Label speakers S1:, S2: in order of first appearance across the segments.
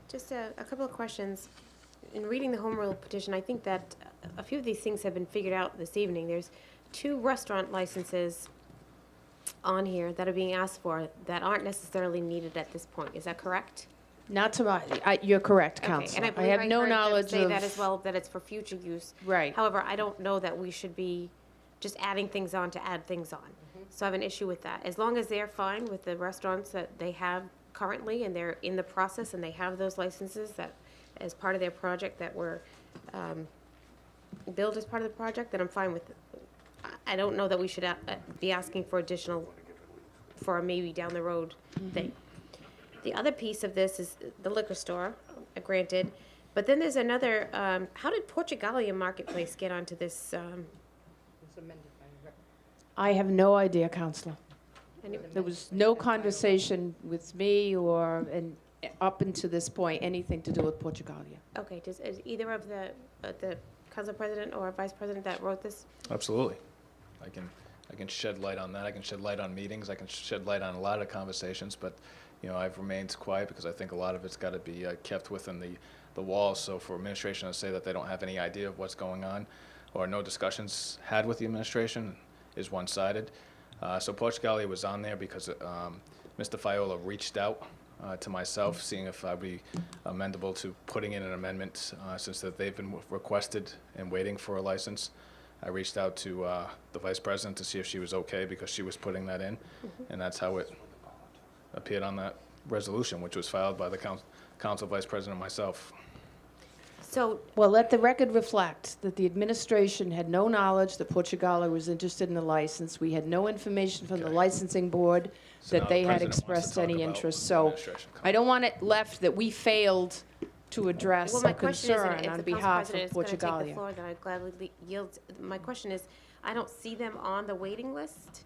S1: Just a couple of questions. In reading the home rule petition, I think that a few of these things have been figured out this evening. There's 2 restaurant licenses on here that are being asked for that aren't necessarily needed at this point. Is that correct?
S2: Not to my, you're correct,
S1: Okay,
S2: Counselor.
S1: and I believe
S2: have no
S1: heard them
S2: knowledge
S1: say
S2: of.
S1: that as well, that it's for future use.
S2: Right.
S1: However, I don't know that we should be just adding things on to add things on. So I have an issue with that. As long as they're fine with the restaurants that they have currently and they're in the process and they have those licenses that, as part of their project that were billed as part of the project, then I'm fine with it. I don't know that we should be asking for additional, for a maybe down the road thing. The other piece of this is the liquor store, granted, but then there's another, how did Portugalia Marketplace get onto this?
S2: I have no idea, Counselor.
S1: Any-
S2: There was no conversation with me or, and up until this point, anything to do with Portugalia.
S1: Okay, is either of the council president or vice president that wrote this?
S3: Absolutely. I can shed light on that. I can shed light on meetings. I can shed light on a lot of conversations, but, I've remained quiet because I think a lot of it's got to be kept within the walls. So for administration to say that they don't have any idea of what's going on or no discussions had with the administration is one-sided. So Portugalia was on there because Mr. Fiola reached out to myself, seeing if I'd be amendable to putting in an amendment since that they've been requested and waiting for a license. I reached out to the vice president to see if she was okay because she was putting that in, and that's how it appeared on that resolution, which was filed by the council vice president and myself.
S1: So,
S2: Well, let the record reflect that the administration had no knowledge that Portugalia was interested in the license. We had no information from the
S3: Okay.
S2: licensing board
S3: So now
S2: that
S3: the
S2: they had
S3: president wants to
S2: expressed
S3: talk
S2: any
S3: about
S2: interest.
S3: the
S2: So
S3: administration
S2: I don't want it left that we failed to address
S1: well, my
S2: a
S1: question is,
S2: concern
S1: if
S2: on
S1: the council
S2: behalf
S1: president
S2: of
S1: is going to take the
S2: Portugalia.
S1: floor, then I'd gladly yield. My question is, I don't see them on the waiting list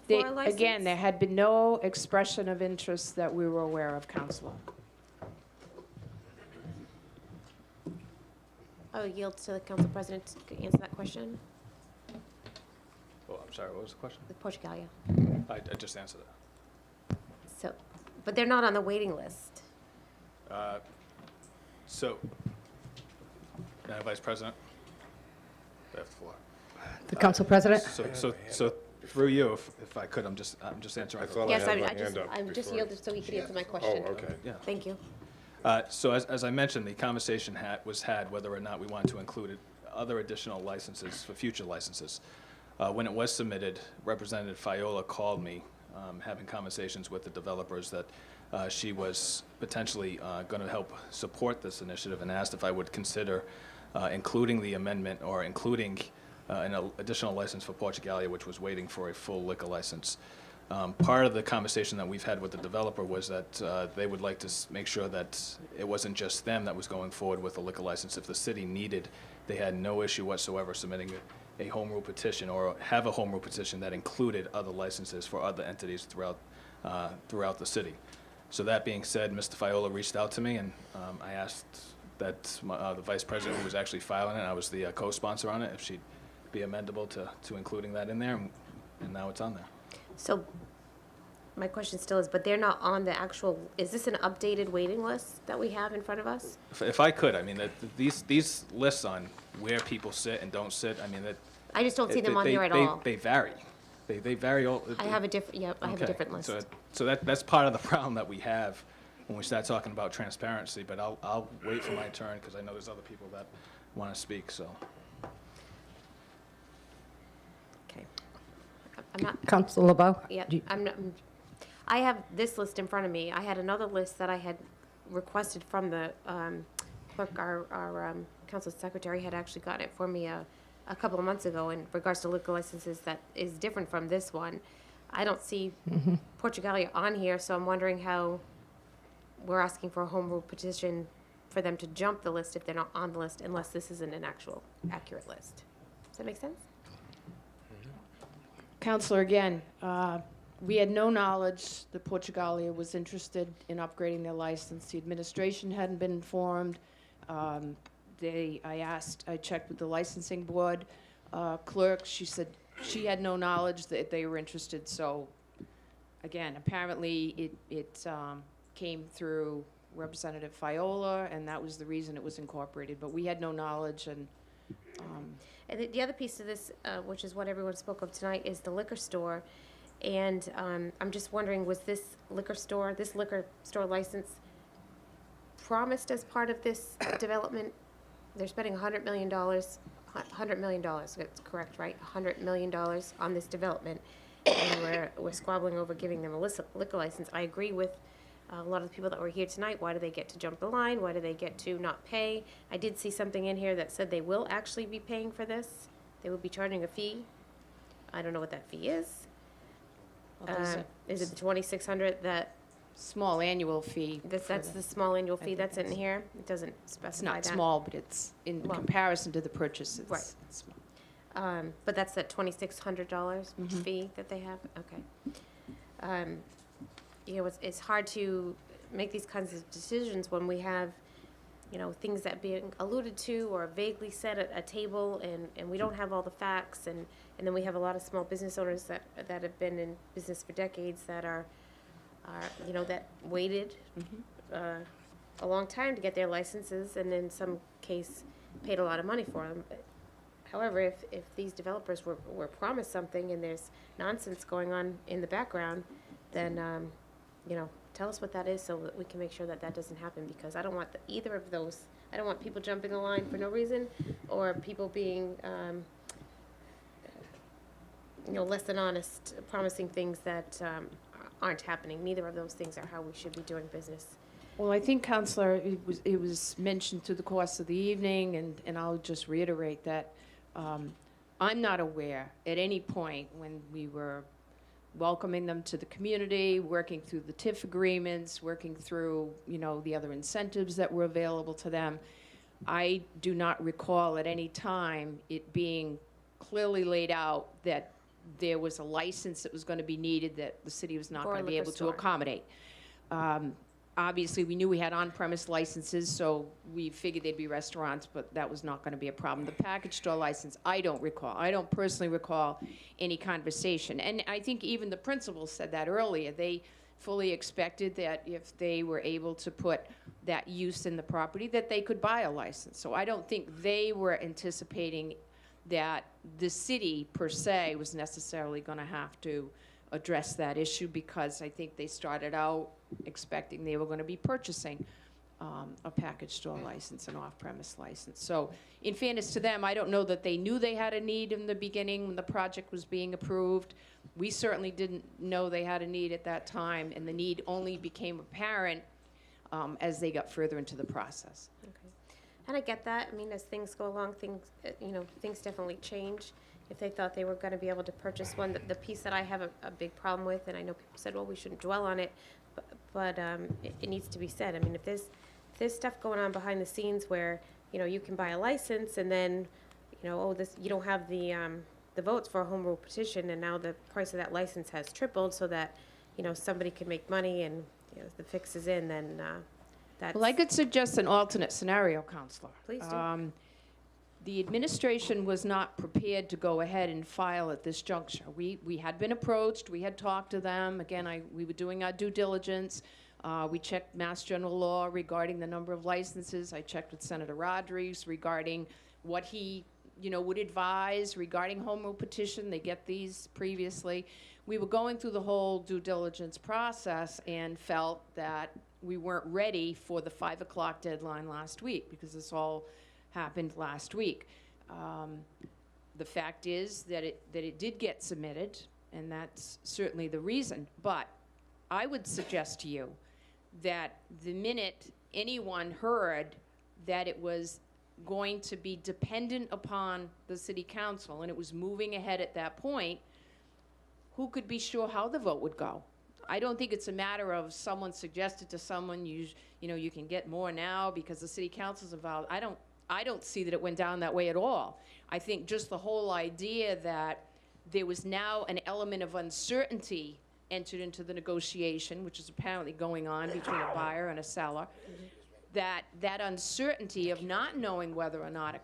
S1: for a license.
S2: Again, there had been no expression of interest that we were aware of, Counselor.
S1: I would yield to the council president to answer that question
S3: Oh, I'm sorry, what was the question?
S1: with Portugalia.
S3: I just answered it.
S1: So, but they're not on the waiting list.
S3: So, Madam Vice President, you have the floor.
S4: The council president?
S3: So through you, if I could, I'm just answering.
S5: I thought
S1: Yes,
S5: I had my
S1: I just,
S5: hand up
S1: I'm just
S5: before.
S1: yielded so he could answer my
S5: Oh,
S1: question.
S5: okay.
S3: Yeah.
S1: Thank you.
S3: So as I mentioned, the conversation was had whether or not we wanted to include other additional licenses for future licenses. When it was submitted, Representative Fiola called me, having conversations with the developers that she was potentially going to help support this initiative and asked if I would consider including the amendment or including an additional license for Portugalia, which was waiting for a full liquor license. Part of the conversation that we've had with the developer was that they would like to make sure that it wasn't just them that was going forward with a liquor license. If the city needed, they had no issue whatsoever submitting a home rule petition or have a home rule petition that included other licenses for other entities throughout the city. So that being said, Mr. Fiola reached out to me, and I asked that the vice president, who was actually filing it, I was the co-sponsor on it, if she'd be amendable to including that in there, and now it's on there.
S1: So, my question still is, but they're not on the actual, is this an updated waiting list that we have in front of us?
S3: If I could, I mean, these lists on where people sit and don't sit, I mean, that.
S1: I just don't see them on
S3: they-
S1: here at
S3: they-
S1: all.
S3: They vary. They vary all.
S1: I have a different, I have a
S3: Okay.
S1: different list.
S3: So that's part of the problem that we have when we start talking about transparency, but I'll wait for my turn, because I know there's other people that want to speak, so.
S1: Okay. I'm not,
S4: Council LeBeau?
S1: yeah,
S4: Do you-
S1: I'm not, I have this list in front of me. I had another list that I had requested from the clerk, our council secretary had actually gotten it for me a couple of months ago in regards to liquor licenses that is different from this one. I don't see Portugalia on here, so I'm wondering how we're asking for a home rule petition for them to jump the list if they're not on the list, unless this isn't an actual accurate list. Does that make sense?
S2: Counselor, again, we had no knowledge that Portugalia was interested in upgrading their license. The administration hadn't been informed. I checked with the licensing board clerk. She said she had no knowledge that they were interested. So, again, apparently it came through Representative Fiola, and that was the reason it was incorporated. But we had no knowledge, and
S1: And the other piece of this, which is what everyone spoke of tonight, is the liquor store. And I'm just wondering, was this liquor store license promised as part of this development? They're spending $100 million, $100 million, that's correct, right? $100 million on this development. And we're squabbling over giving them a liquor license. I agree with a lot of the people that were here tonight. Why do they get to jump the line? Why do they get to not pay? I did see something in here that said they will actually be paying for this. They will be charging a fee. I don't know what that fee is.
S2: well, there's a
S1: Is it the $2,600 that,
S2: small annual fee.
S1: that's
S2: for
S1: the small annual
S2: I
S1: fee
S2: think
S1: that's in
S2: that's-
S1: here? It doesn't
S2: It's
S1: specify
S2: not
S1: that.
S2: small, but it's in
S1: Well-
S2: comparison to the purchase.
S1: Right.
S2: It's small.
S1: But that's that $2,600
S2: Mhm.
S1: fee that they have? Okay. You know, it's hard to make these kinds of decisions when we have, you know, things that being alluded to or vaguely said at a table, and we don't have all the facts, and then we have a lot of small business owners that have been in business for decades that are you know, that waited a long time to get their licenses, and in some case paid a lot of money for them. However, if these developers were promised something and there's nonsense going on in the background, then, you know, tell us what that is so that we can make sure that that doesn't happen, because I don't want either of those. I don't want people jumping the line for no reason, or people being, you know, less than honest, promising things that aren't happening. Neither of those things are how we should be doing business.
S2: Well, I think, Counselor, it was mentioned through the course of the evening, and I'll just reiterate that I'm not aware at any point when we were welcoming them to the community, working through the TIF agreements, working through, you know, the other incentives that were available to them. I do not recall at any time it being clearly laid out that there was a license that was going to be needed that the city was not
S1: For a
S2: going to be
S1: liquor
S2: able to
S1: store.
S2: accommodate. Obviously, we knew we had on-premise licenses, so we figured they'd be restaurants, but that was not going to be a problem. The package store license, I don't recall. I don't personally recall any conversation. And I think even the principal said that earlier. They fully expected that if they were able to put that use in the property, that they could buy a license. So I don't think they were anticipating that the city, per se, was necessarily going to have to address that issue, because I think they started out expecting they were going to be purchasing a package store license, an off-premise license. So in fairness to them, I don't know that they knew they had a need in the beginning when the project was being approved. We certainly didn't know they had a need at that time, and the need only became apparent as they got further into the process.
S1: Okay. And I get that. I mean, as things go along, you know, things definitely change. If they thought they were going to be able to purchase one, the piece that I have a big problem with, and I know people said, well, we shouldn't dwell on it, but it needs to be said. I mean, if there's stuff going on behind the scenes where, you know, you can buy a license and then, you know, oh, you don't have the votes for a home rule petition, and now the price of that license has tripled so that, you know, somebody can make money and, you know, the fix is in, then that's...
S2: Well, I could suggest an alternate scenario, Counselor.
S1: Please do.
S2: The administration was not prepared to go ahead and file at this juncture. We had been approached, we had talked to them. Again, we were doing our due diligence. We checked Mass General Law regarding the number of licenses. I checked with Senator Rodriguez regarding what he, you know, would advise regarding home rule petition. They get these previously. We were going through the whole due diligence process and felt that we weren't ready for the 5 o'clock deadline last week, because this all happened last week. The fact is that it did get submitted, and that's certainly the reason. But I would suggest to you that the minute anyone heard that it was going to be dependent upon the city council and it was moving ahead at that point, who could be sure how the vote would go? I don't think it's a matter of someone suggested to someone, you know, you can get more now because the city council's involved. I don't see that it went down that way at all. I think just the whole idea that there was now an element of uncertainty entered into the negotiation, which is apparently going on between a buyer and a seller, that uncertainty of not knowing whether or not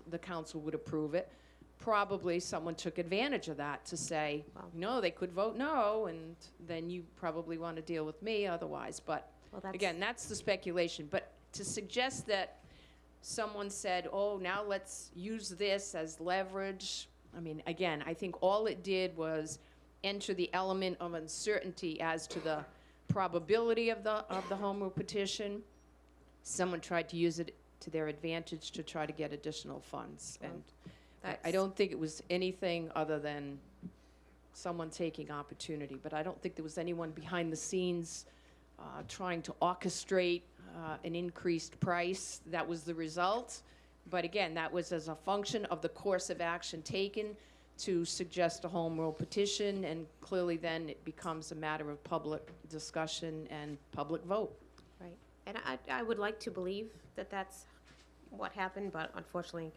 S2: the council would approve it, probably someone took advantage of that to say, no, they could vote no, and then you probably want to deal with me otherwise. But
S1: Well, that's.
S2: Again, that's the speculation, but to suggest that someone said, oh, now let's use this as leverage, I mean, again, I think all it did was enter the element of uncertainty as to the probability of the home rule petition. Someone tried to use it to their advantage to try to get additional funds, and I don't think it was anything other than someone taking opportunity, but I don't think there was anyone behind the scenes trying to orchestrate an increased price. That was the result. But again, that was as a function of the course of action taken to suggest a home rule petition, and clearly then it becomes a matter of public discussion and public vote.
S1: Right. And I would like to believe that that's what happened, but unfortunately,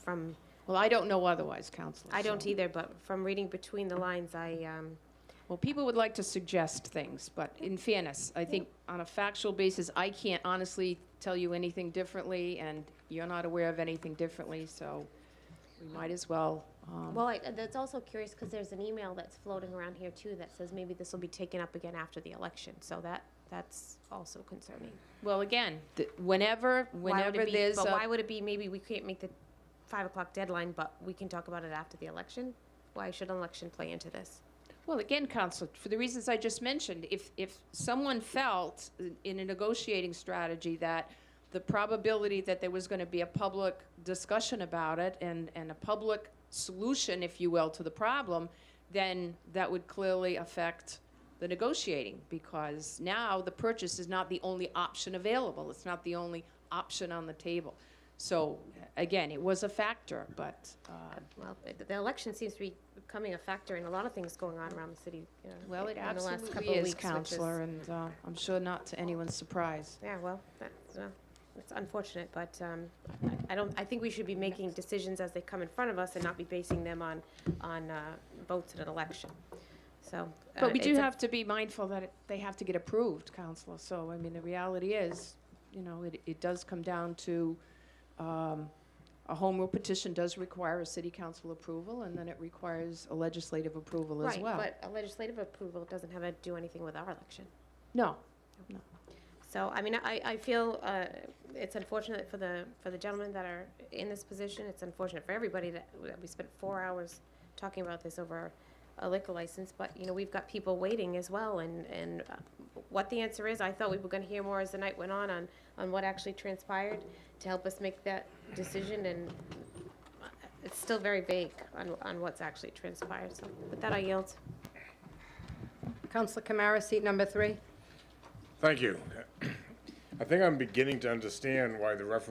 S1: from,
S2: Well, I don't know otherwise, Counselor.
S1: I don't
S2: so-
S1: either, but from reading between the lines,
S2: Well, people would like to suggest things, but in fairness, I think on a factual basis, I can't honestly tell you anything differently, and you're not aware of anything differently, so we might as well.
S1: well, that's also curious because there's an email that's floating around here too that says maybe this will be taken up again after the election. So that's also concerning.
S2: Well, again, whenever
S1: Why would it be-
S2: there's
S1: But
S2: a.
S1: why would it be, maybe we can't make the 5 o'clock deadline, but we can talk about it after the election? Why should an election play into this?
S2: Well, again, Counselor, for the reasons I just mentioned, if someone felt in a negotiating strategy that the probability that there was going to be a public discussion about it and a public solution, if you will, to the problem, then that would clearly affect the negotiating, because now the purchase is not the only option available. It's not the only option on the table. So, again, it was a factor, but
S1: Well, the election seems to be becoming a factor in a lot of things going on around the city.
S2: well, it
S1: in the last couple
S2: absolutely
S1: of
S2: is,
S1: weeks,
S2: Counselor, and I'm sure not to anyone's surprise.
S1: Yeah, well, it's unfortunate, but I think we should be making decisions as they come in front of us and not be basing them on votes in an election. So.
S2: But we do
S1: it's a-
S2: have to be mindful that they have to get approved, Counselor. So, I mean, the reality is, you know, it does come down to, a home rule petition does require a city council approval, and then it requires a legislative approval as well.
S1: Right, but a legislative approval doesn't have to do anything with our election.
S2: No,
S1: So, I mean, I feel it's unfortunate for the gentlemen that are in this position. It's unfortunate for everybody that we spent 4 hours talking about this over a liquor license. But, you know, we've got people waiting as well. And what the answer is, I thought we were going to hear more as the night went on what actually transpired to help us make that decision. And it's still very vague on what's actually transpired. So with that, I yield.
S4: Councilor Camara, seat number 3.
S5: Thank you. I think I'm beginning to understand why the reference